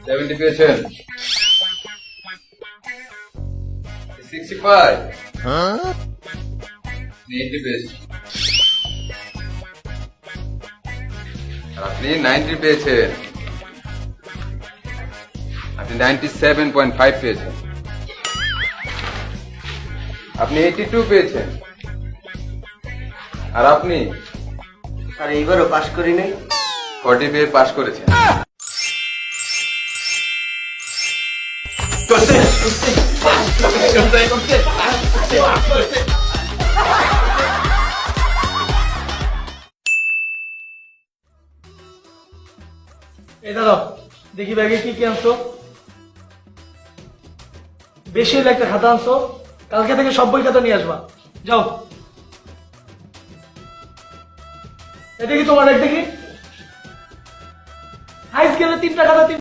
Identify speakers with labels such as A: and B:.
A: 70 পেয়েছেন? 65? 80 পেয়েছেন? আপনি 90 পেয়েছেন। আপনি 97.5 পেয়েছেন। আপনি 82 পেয়েছেন। আর আপনি?
B: আর এইবারও পাশ করি নাই।
A: 40 পেয়ে পাশ করেছেন।
C: এই দাঁড়াও, দেখি ব্যাগে কি কি আনছো। বেশি হলে একটা খাতা আনছো, কালকে থেকে সব বই খাতা নিয়ে আসবা। যাও। দেখি তোমার এক দেখি হাইস গেলে 3টা খাতা